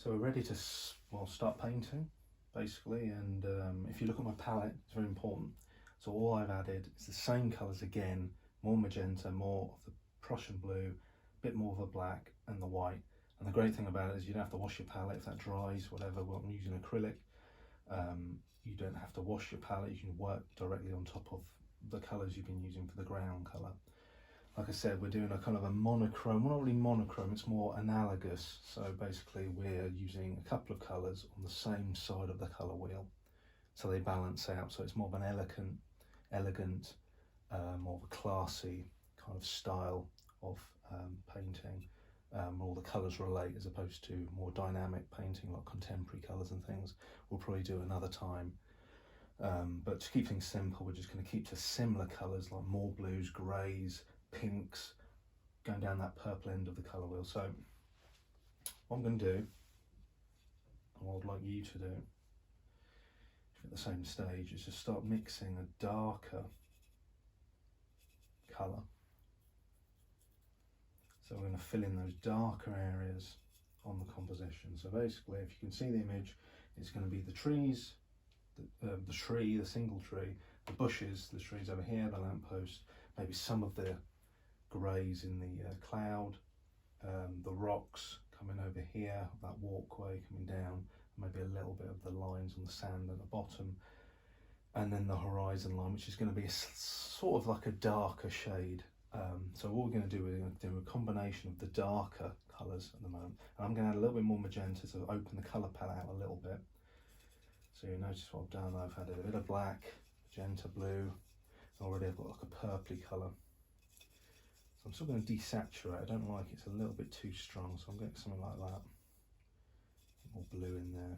So we're ready to start painting basically, and if you look at my palette, it's very important. So all I've added is the same colours again, more magenta, more of the Prussian blue, a bit more of a black and the white. And the great thing about it is you don't have to wash your palette if that dries, whatever. Well, I'm using acrylic. You don't have to wash your palette, you can work directly on top of the colours you've been using for the ground colour. Like I said, we're doing a kind of a monochrome, well, not really monochrome, it's more analogous. So basically we're using a couple of colours on the same side of the colour wheel, so they balance out. So it's more of an elegant, more of a classy kind of style of painting. All the colours relate, as opposed to more dynamic painting like contemporary colours and things. We'll probably do another time. But to keep things simple, we're just going to keep to similar colours like more blues, greys, pinks, going down that purple end of the colour wheel. So what I'm going to do, and what I'd like you to do at the same stage, is just start mixing a darker colour. So we're going to fill in those darker areas on the composition. So basically, if you can see the image, it's going to be the trees, the single tree, the bushes, the trees over here, the lamppost, maybe some of the greys in the cloud, the rocks coming over here, that walkway coming down, maybe a little bit of the lines on the sand at the bottom, and then the horizon line, which is going to be sort of like a darker shade. So what we're going to do, we're going to do a combination of the darker colours at the moment, and I'm going to add a little bit more magenta to open the colour palette out a little bit. So you notice what I've done, I've added a bit of black, magenta, blue, already I've got like a purpley colour. So I'm still going to desaturate, I don't like it's a little bit too strong, so I'm getting something like that. More blue in there.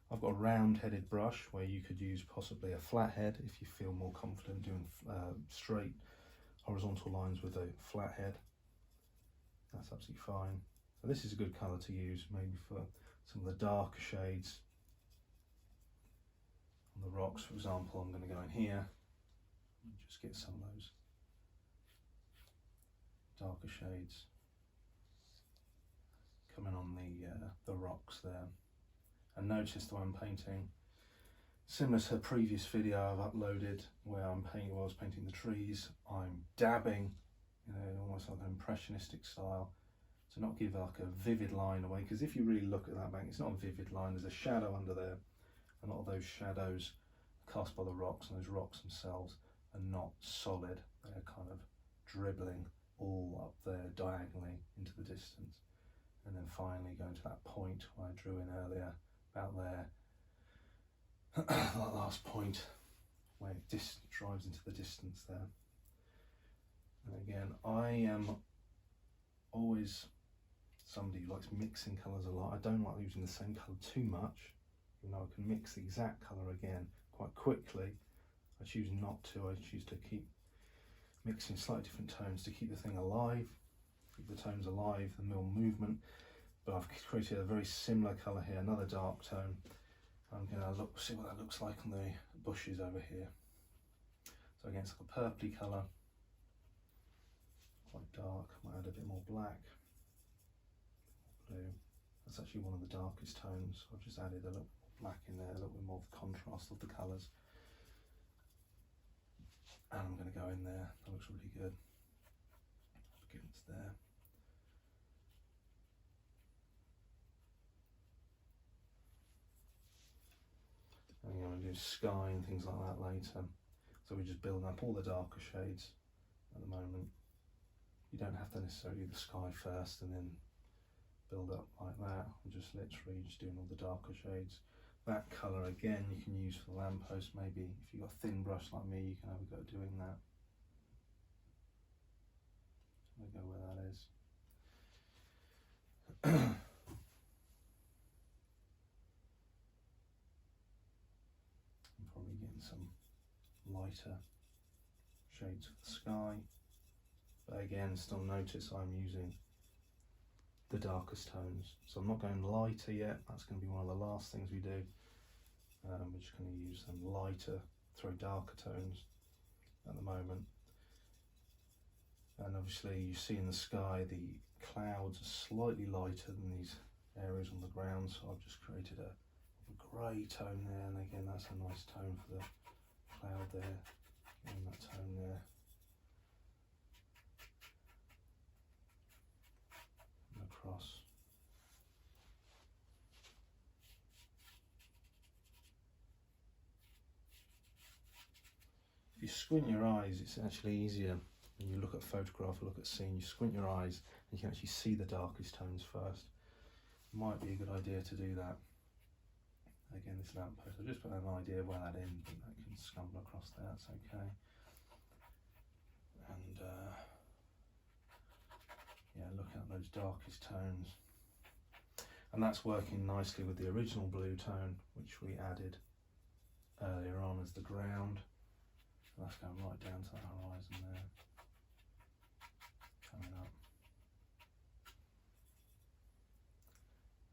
I've got a round-headed brush where you could use possibly a flat head if you feel more confident doing straight horizontal lines with a flat head. That's absolutely fine. So this is a good colour to use maybe for some of the darker shades. On the rocks, for example, I'm going to go in here and just get some of those darker shades coming on the rocks there. And notice the way I'm painting, similar to a previous video I've uploaded where I was painting the trees, I'm dabbing, almost like an impressionistic style, to not give like a vivid line away, because if you really look at that bank, it's not a vivid line, there's a shadow under there. A lot of those shadows are cast by the rocks, and those rocks themselves are not solid, they're kind of dribbling all up there diagonally into the distance. And then finally going to that point where I drew in earlier, about there, that last point where it drives into the distance there. And again, I am always somebody who likes mixing colours a lot. I don't like using the same colour too much, even though I can mix the exact colour again quite quickly. I choose not to. I choose to keep mixing slightly different tones to keep the thing alive, keep the tones alive, the mill movement. But I've created a very similar colour here, another dark tone. I'm going to see what that looks like on the bushes over here. So again, it's like a purpley colour, quite dark. I might add a bit more black, blue. That's actually one of the darkest tones. I've just added a little black in there, a little bit more of the contrast of the colours. And I'm going to go in there. That looks really good. Against there. And I'm going to do sky and things like that later. So we're just building up all the darker shades at the moment. You don't have to necessarily do the sky first and then build up like that. We're just literally just doing all the darker shades. That colour again you can use for the lamppost maybe. If you've got a thin brush like me, you can have a go at doing that. So I'll go where that is. I'm probably getting some lighter shades of the sky. But again, still notice I'm using the darkest tones. So I'm not going lighter yet. That's going to be one of the last things we do. We're just going to use some lighter, darker tones at the moment. And obviously you see in the sky the clouds are slightly lighter than these areas on the ground, so I've just created a grey tone there, and again that's a nice tone for the cloud there, and that tone there, and across. If you squint your eyes, it's actually easier when you look at a photograph or look at a scene. You squint your eyes and you can actually see the darkest tones first. Might be a good idea to do that. Again, this lamppost, I've just put an idea where that ends, but that can scumble across there, that's okay. And yeah, look at those darkest tones. And that's working nicely with the original blue tone, which we added earlier on as the ground. So that's going right down to the horizon there, coming up.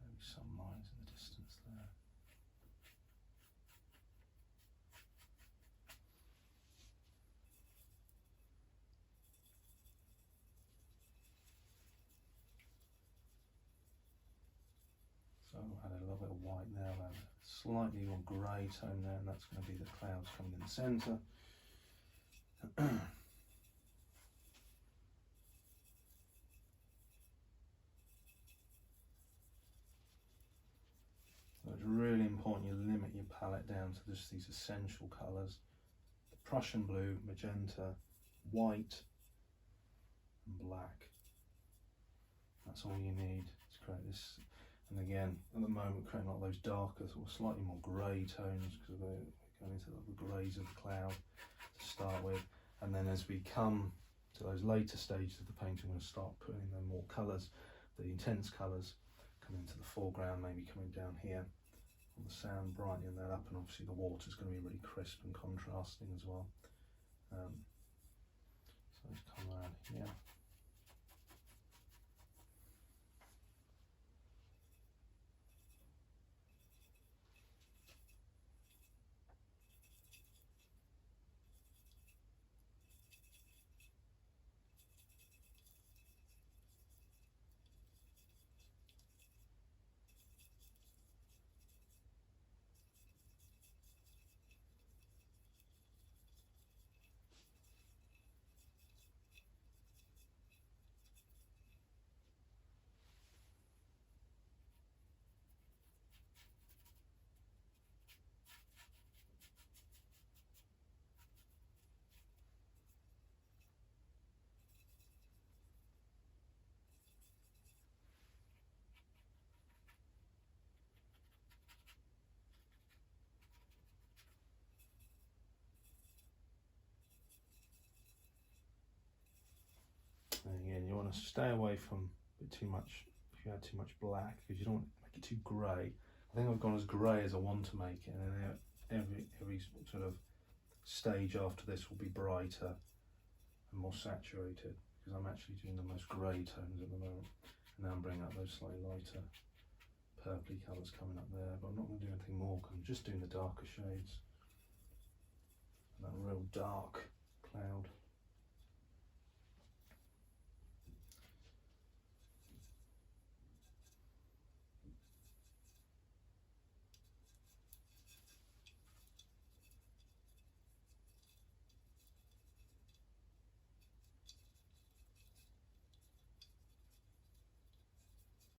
Maybe some lines in the distance there. So I'll add a little bit of white there, and a slightly more grey tone there, and that's going to be the clouds coming in the centre. So it's really important you limit your palette down to just these essential colours: the Prussian blue, magenta, white and black. That's all you need to create this. And again, at the moment, creating a lot of those darker or slightly more grey tones, because we're going into the greys of the cloud to start with. And then as we come to those later stages of the painting, we'll start putting in more colours, the intense colours coming into the foreground, maybe coming down here on the sand, brightening that up, and obviously the water's going to be really crisp and contrasting as well. So let's come around here. And again, you want to stay away from a bit too much, if you add too much black, because you don't want to make it too grey. I think I've gone as grey as I want to make it, and then every sort of stage after this will be brighter and more saturated, because I'm actually doing the most grey tones at the moment. And now I'm bringing up those slightly lighter purpley colours coming up there, but I'm not going to do anything more because I'm just doing the darker shades. And that real dark